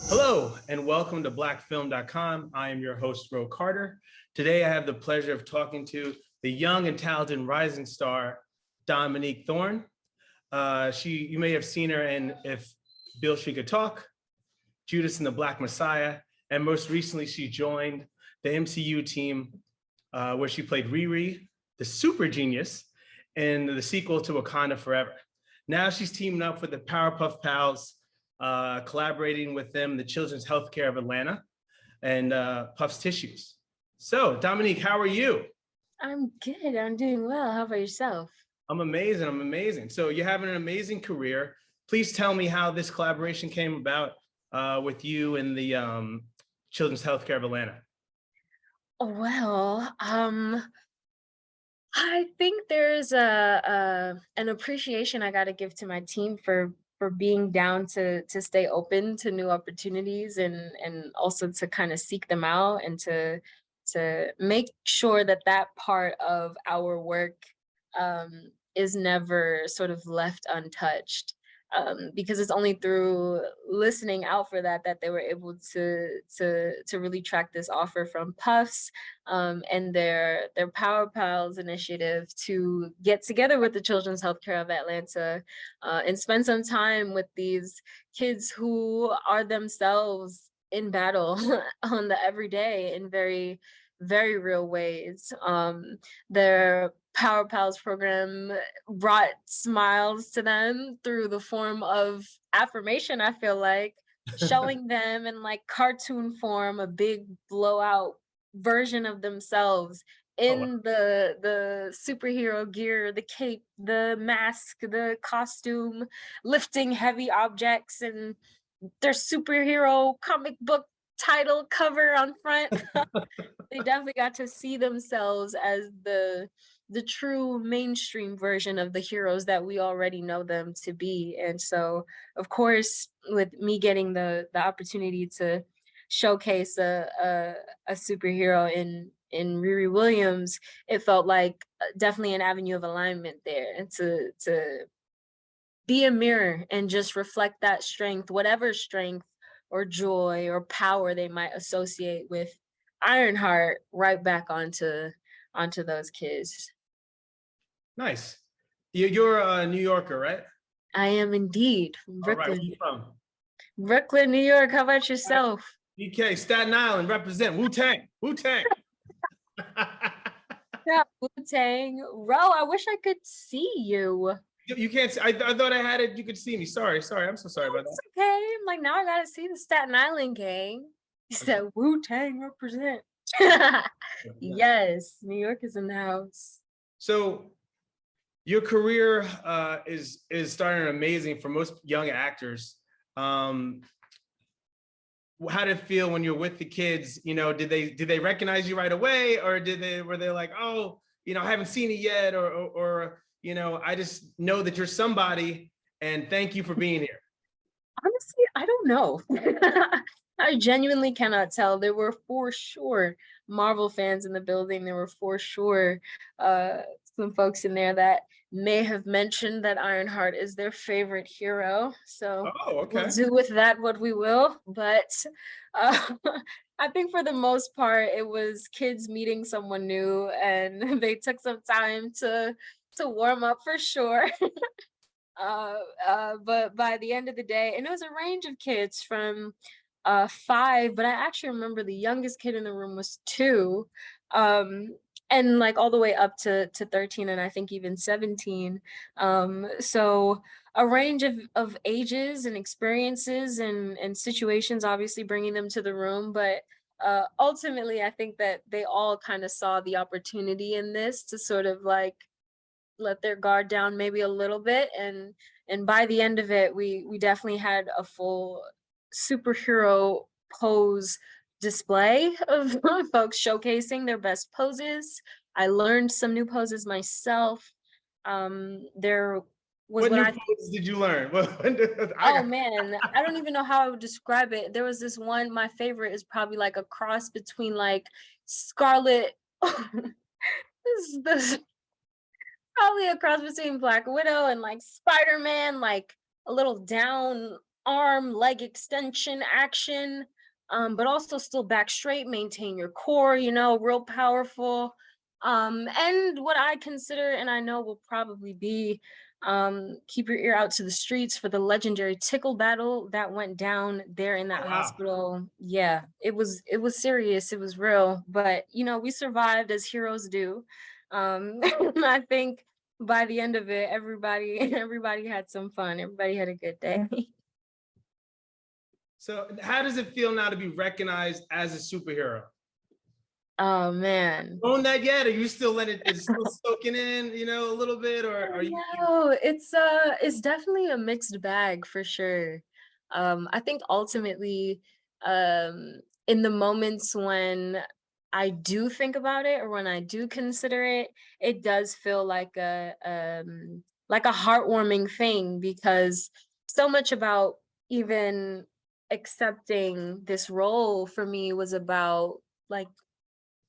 Hello, and welcome to blackfilm.com. I am your host, Ro Carter. Today, I have the pleasure of talking to the young and talented rising star, Dominique Thorne. You may have seen her in If Bill She Could Talk, Judas and the Black Messiah, and most recently, she joined the MCU team where she played Riri, the super genius, in the sequel to Wakanda Forever. Now she's teaming up with the Powerpuff Pals, collaborating with them, the Children's Healthcare of Atlanta, and Puff's Tissues. So, Dominique, how are you? I'm good. I'm doing well. How about yourself? I'm amazing. So you're having an amazing career. Please tell me how this collaboration came about with you and the Children's Healthcare of Atlanta. Well, I think there's an appreciation I got to give to my team for being down to stay open to new opportunities and also to kind of seek them out and to make sure that that part of our work is never sort of left untouched. Because it's only through listening out for that they were able to really track this offer from Puffs and their Power Pals initiative to get together with the Children's Healthcare of Atlanta and spend some time with these kids who are themselves in battle on the everyday in very, very real ways. Their Power Pals program brought smiles to them through the form of affirmation, I feel like, showing them in like cartoon form a big blowout version of themselves Oh, wow. in the superhero gear, the cape, the mask, the costume, lifting heavy objects and their superhero comic book title cover on front. They definitely got to see themselves as the true mainstream version of the heroes that we already know them to be. And so, of course, with me getting the opportunity to showcase a superhero in Riri Williams, it felt like definitely an avenue of alignment there, and to be a mirror and just reflect that strength, whatever strength or joy or power they might associate with Ironheart, right back onto those kids. Nice. You're a New Yorker, right? I am indeed from All right, where Brooklyn. you from? Brooklyn, New York. How about yourself? BK, Staten Island, represent Wu-Tang. Wu-Tang. Yeah, Wu-Tang. Ro, I wish I could see you. You can't see, I thought I had it. You could see me. Sorry. I'm so sorry about It's that. okay. I'm like, now I gotta see the Staten Island gang. He said Wu-Tang represent. Yes, New York is in the house. So your career is starting amazing for most young actors. How did it feel when you're with the kids? You know, did they recognize you right away, or were they like, oh, you know, I haven't seen it yet, or you know, I just know that you're somebody, and thank you for being here? Honestly, I don't know. I genuinely cannot tell. There were for sure Marvel fans in the building. There were for sure some folks in there that may have mentioned that Ironheart is their favorite hero. So Oh, we'll okay. do with that what we will. But uh, I think for the most part, it was kids meeting someone new, and they took some time to warm up for sure. But by the end of the day, and it was a range of kids from 5, but I actually remember the youngest kid in the room was 2, um, and like all the way up to 13, and I think even 17. So a range of ages and experiences and situations, obviously bringing them to the room, but ultimately, I think that they all kind of saw the opportunity in this to sort of like let their guard down maybe a little bit, and by the end of it we definitely had a full superhero pose display of folks showcasing their best poses. I learned some new poses myself. There was What what new I poses did you learn? oh man, I don't even know how I would describe it. There was this one, my favorite is probably like a cross between like Scarlet this probably a cross between Black Widow and like Spider-Man, like a little down arm, leg extension action, but also still back straight, maintain your core, you know, real powerful. And what I consider, and I know will probably be, keep your ear out to the streets for the legendary tickle battle that went down there in that Oh, wow. hospital. Yeah, it was serious, it was real, but you know, we survived as heroes do. I think by the end of it, everybody had some fun. Everybody had a good day. So how does it feel now to be recognized as a superhero? Oh man. Own that yet? Are you still letting it, is it still soaking in, you know, a little bit, or are you? No, it's definitely a mixed bag for sure. I think ultimately, in the moments when I do think about it or when I do consider it, it does feel like a heartwarming thing, because so much about even accepting this role for me was about like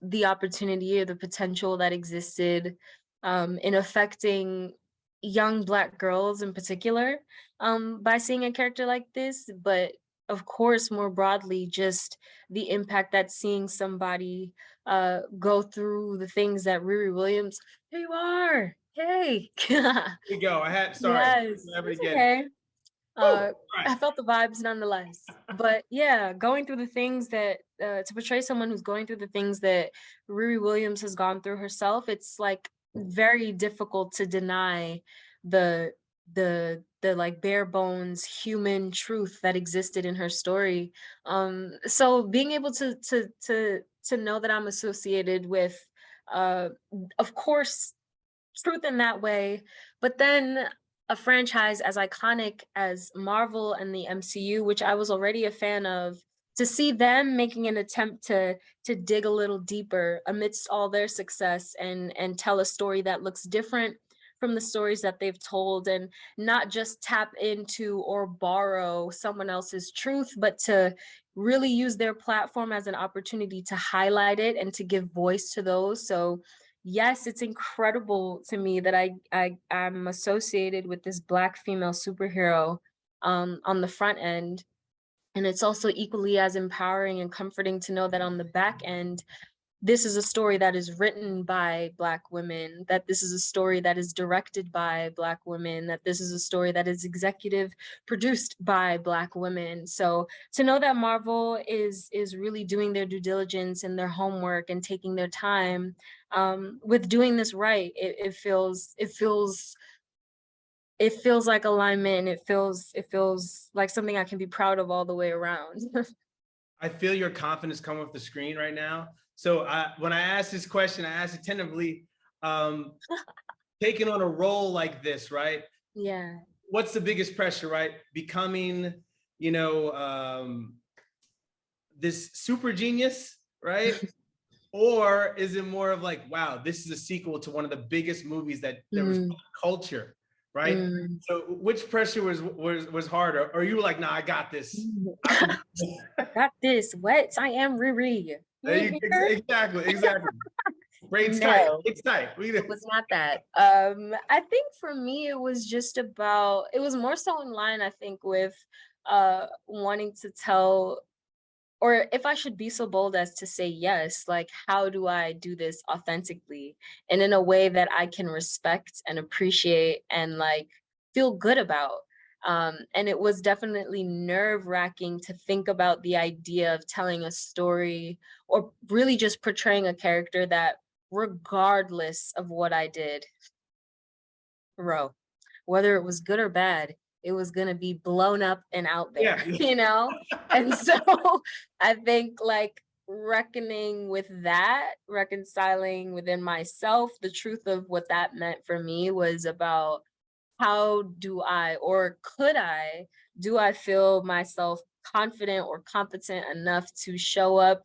the opportunity or the potential that existed, in affecting young Black girls in particular, by seeing a character like this. But of course, more broadly, just the impact that seeing somebody go through the things that Riri Williams, here you are, hey. Here you go. I had, sorry, Yes, never to it's get it. okay. Woo! uh Right. I felt the vibes nonetheless. But yeah, going through the things that to portray someone who's going through the things that Riri Williams has gone through herself, it's like very difficult to deny the the like bare bones human truth that existed in her story. So being able to know that I'm associated with, uh of course, truth in that way, but then a franchise as iconic as Marvel and the MCU, which I was already a fan of, to see them making an attempt to dig a little deeper amidst all their success and tell a story that looks different from the stories that they've told, and not just tap into or borrow someone else's truth, but to really use their platform as an opportunity to highlight it and to give voice to those. So yes, it's incredible to me that I'm associated with this Black female superhero, on the front end. And it's also equally as empowering and comforting to know that on the back end, this is a story that is written by Black women, that this is a story that is directed by Black women, that this is a story that is executive produced by Black women. So to know that Marvel is really doing their due diligence and their homework and taking their time, with doing this right, it feels like alignment, and it feels like something I can be proud of all the way around. I feel your confidence come off the screen right now. So when I asked this question, I asked it tentatively, taking on a role like this, right? Yeah. What's the biggest pressure, right? Becoming, you know, this super genius, right? Or is it more of like, wow, this is a sequel to one of the biggest movies that there was Mm, culture, right? mm. So which pressure was harder? Or you were like, nah, I got this. I can do this. Got this. What? I am Riri. You There ain't you, hear? exactly. Braids tight, No, braids tight. it was not that. I think for me, it was just about, it was more so in line, I think, with wanting to tell, or if I should be so bold as to say yes, like, how do I do this authentically and in a way that I can respect and appreciate and like feel good about? And it was definitely nerve-wracking to think about the idea of telling a story or really just portraying a character that, regardless of what I did, bro, whether it was good or bad, it was gonna be blown up and out Yeah. there, you know? And so I think like reckoning with that, reconciling within myself the truth of what that meant for me was about how do I, or could I, do I feel myself confident or competent enough to show up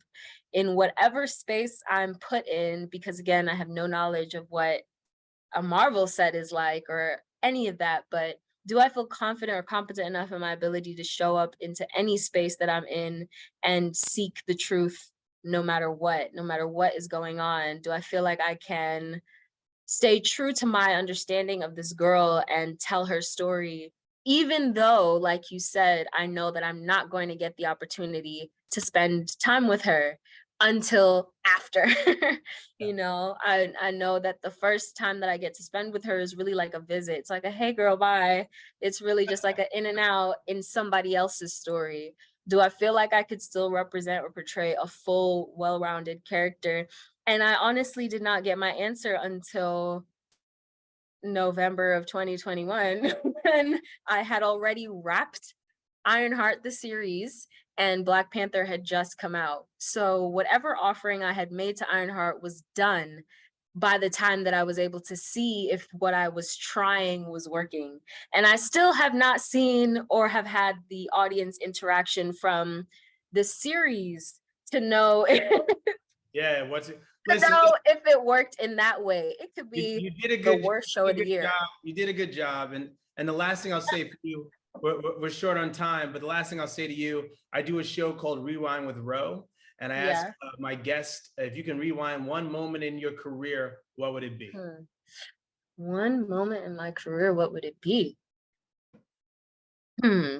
in whatever space I'm put in? Because again, I have no knowledge of what a Marvel set is like or any of that, but do I feel confident or competent enough in my ability to show up into any space that I'm in and seek the truth no matter what is going on? Do I feel like I can stay true to my understanding of this girl and tell her story even though, like you said, I know that I'm not going to get the opportunity to spend time with her until after. Yeah. I know that the first time that I get to spend with her is really like a visit. It's like a hey girl, bye. It's really just like an in and out in somebody else's story. Do I feel like I could still represent or portray a full, well-rounded character? And I honestly did not get my answer until November of 2021 when I had already wrapped Ironheart the series and Black Panther had just come out. So whatever offering I had made to Ironheart was done by the time that I was able to see if what I was trying was working. And I still have not seen or have had the audience interaction from the series to know Yeah, what's it? to Listen, know if it worked in that way. It could you, be you did a the good, worst you show did of a the good year. job. You did a good job. And the last thing I'll say for you, we're short on time, but the last thing I'll say to you, I do a show called Rewind with Ro, and I ask Yeah. my guests if you can rewind one moment in your career, what would it be? One moment in my career, what would it be? Hmm.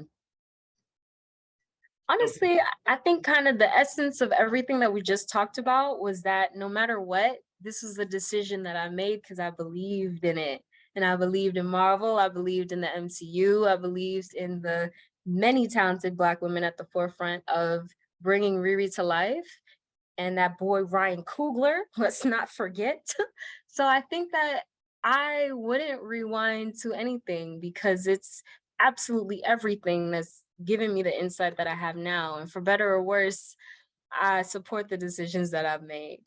Honestly, I think kind of the essence of everything that we just talked about was that no matter what, this was a decision that I made because I believed in it. And I believed in Marvel, I believed in the MCU, I believed in the many talented Black women at the forefront of bringing Riri to life. And that boy Ryan Coogler, let's not forget. So I think that I wouldn't rewind to anything because it's absolutely everything that's given me the insight that I have now. And for better or worse, I support the decisions that I've made.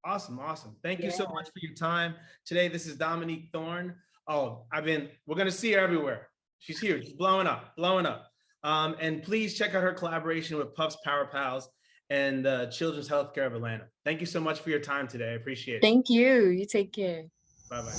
Awesome, awesome. Thank you Yeah. so much for your time today. This is Dominique Thorne. Oh, we're gonna see her everywhere. She's here, she's blowing up, blowing up. And please check out her collaboration with Puff's Power Pals and Children's Healthcare of Atlanta. Thank you so much for your time today. I appreciate it. Thank you. You take care. Bye-bye.